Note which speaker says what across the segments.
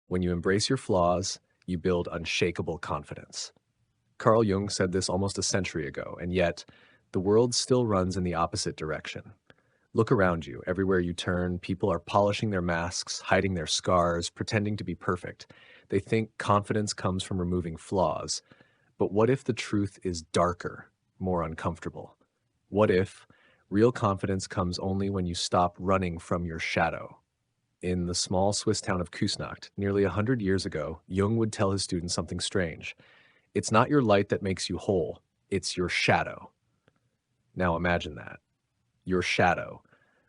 Speaker 1: When you embrace your flaws, you build unshakable confidence. Carl Jung said this almost a century ago, and yet the world still runs in the opposite direction. Look around you. Everywhere you turn, people are polishing their masks, hiding their scars, pretending to be perfect. They think confidence comes from removing flaws. But what if the truth is darker, more uncomfortable? What if real confidence comes only when you stop running from your shadow? In the small Swiss town of Küsnacht, nearly 100 years ago, Jung would tell his students something strange. It's not your light that makes you whole, it's your shadow. Now imagine that. Your shadow,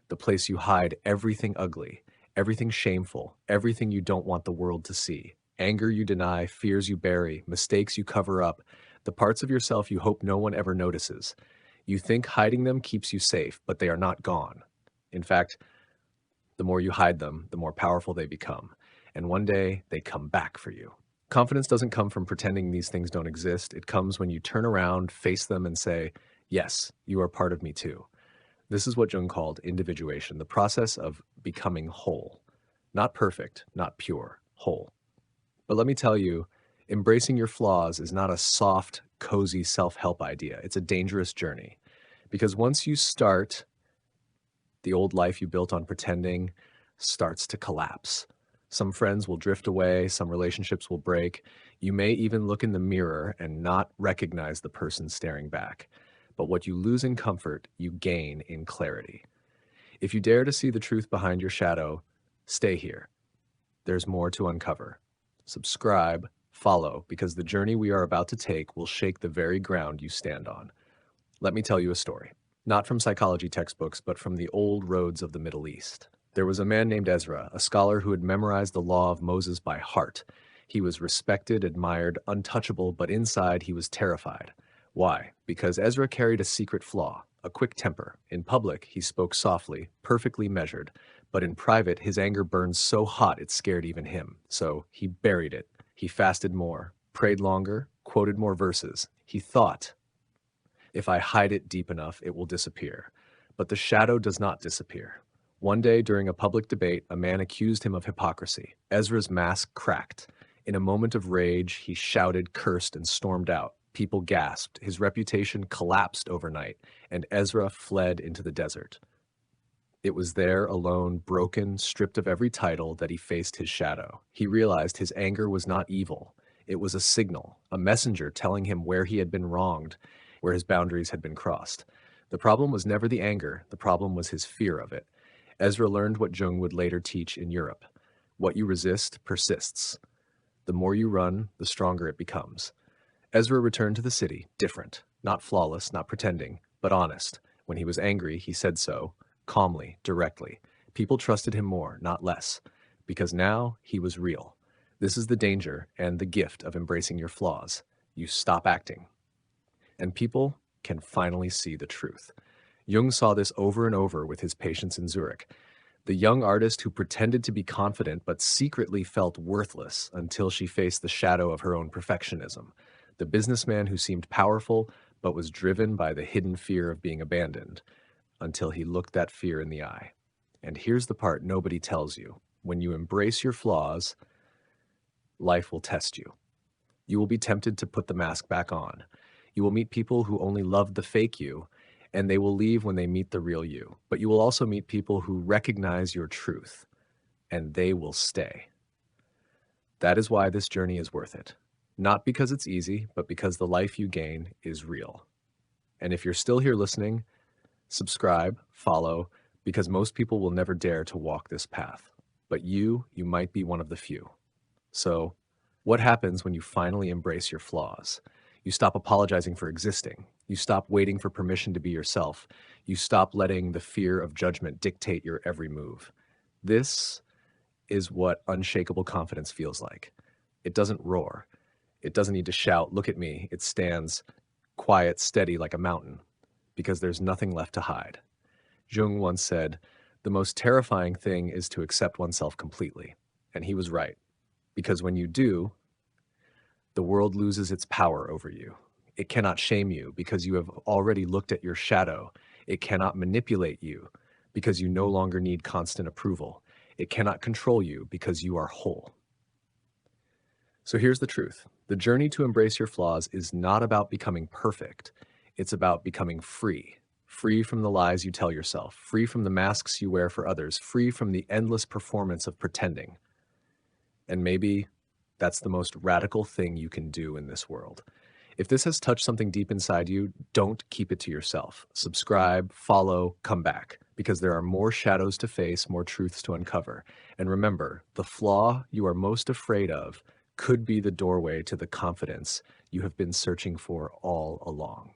Speaker 1: the place you hide everything ugly, everything shameful, everything you don't want the world to see. Anger you deny, fears you bury, mistakes you cover up, the parts of yourself you hope no one ever notices. You think hiding them keeps you safe, but they are not gone. In fact, the more you hide them, the more powerful they become. And one day, they come back for you. Confidence doesn't come from pretending these things don't exist. It comes when you turn around, face them, and say, yes, you are part of me too. This is what Jung called individuation, the process of becoming whole. Not perfect, not pure, whole. But let me tell you, embracing your flaws is not a soft, cozy self-help idea. It's a dangerous journey. Because once you start, the old life you built on pretending starts to collapse. Some friends will drift away, some relationships will break. You may even look in the mirror and not recognize the person staring back. But what you lose in comfort, you gain in clarity. If you dare to see the truth behind your shadow, stay here. There's more to uncover. Subscribe, follow, because the journey we are about to take will shake the very ground you stand on. Let me tell you a story. Not from psychology textbooks, but from the old roads of the Middle East. There was a man named Ezra, a scholar who had memorized the law of Moses by heart. He was respected, admired, untouchable, but inside he was terrified. Why? Because Ezra carried a secret flaw, a quick temper. In public, he spoke softly, perfectly measured, but in private, his anger burned so hot it scared even him. So he buried it. He fasted more, prayed longer, quoted more verses. He thought, if I hide it deep enough, it will disappear. But the shadow does not disappear. One day, during a public debate, a man accused him of hypocrisy. Ezra's mask cracked. In a moment of rage, he shouted, cursed, and stormed out. People gasped. His reputation collapsed overnight, and Ezra fled into the desert. It was there, alone, broken, stripped of every title, that he faced his shadow. He realized his anger was not evil. It was a signal, a messenger telling him where he had been wronged, where his boundaries had been crossed. The problem was never the anger. The problem was his fear of it. Ezra learned what Jung would later teach in Europe. What you resist persists. The more you run, the stronger it becomes. Ezra returned to the city, different, not flawless, not pretending, but honest. When he was angry, he said so, calmly, directly. People trusted him more, not less, because now he was real. This is the danger and the gift of embracing your flaws. You stop acting, and people can finally see the truth. Jung saw this over and over with his patients in Zurich. The young artist who pretended to be confident but secretly felt worthless until she faced the shadow of her own perfectionism. The businessman who seemed powerful but was driven by the hidden fear of being abandoned until he looked that fear in the eye. And here's the part nobody tells you. When you embrace your flaws, life will test you. You will be tempted to put the mask back on. You will meet people who only loved the fake you, and they will leave when they meet the real you. But you will also meet people who recognize your truth, and they will stay. That is why this journey is worth it. Not because it's easy, but because the life you gain is real. And if you're still here listening, subscribe, follow, because most people will never dare to walk this path. But you might be one of the few. So, what happens when you finally embrace your flaws? You stop apologizing for existing. You stop waiting for permission to be yourself. You stop letting the fear of judgment dictate your every move. This is what unshakable confidence feels like. It doesn't roar. It doesn't need to shout, look at me. It stands quiet, steady like a mountain, because there's nothing left to hide. Jung once said, the most terrifying thing is to accept oneself completely. And he was right, because when you do, the world loses its power over you. It cannot shame you because you have already looked at your shadow. It cannot manipulate you because you no longer need constant approval. It cannot control you because you are whole. So here's the truth. The journey to embrace your flaws is not about becoming perfect. It's about becoming free. Free from the lies you tell yourself, free from the masks you wear for others, free from the endless performance of pretending. And maybe that's the most radical thing you can do in this world. If this has touched something deep inside you, don't keep it to yourself. Subscribe, follow, come back, because there are more shadows to face, more truths to uncover. And remember, the flaw you are most afraid of could be the doorway to the confidence you have been searching for all along.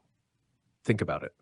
Speaker 1: Think about it.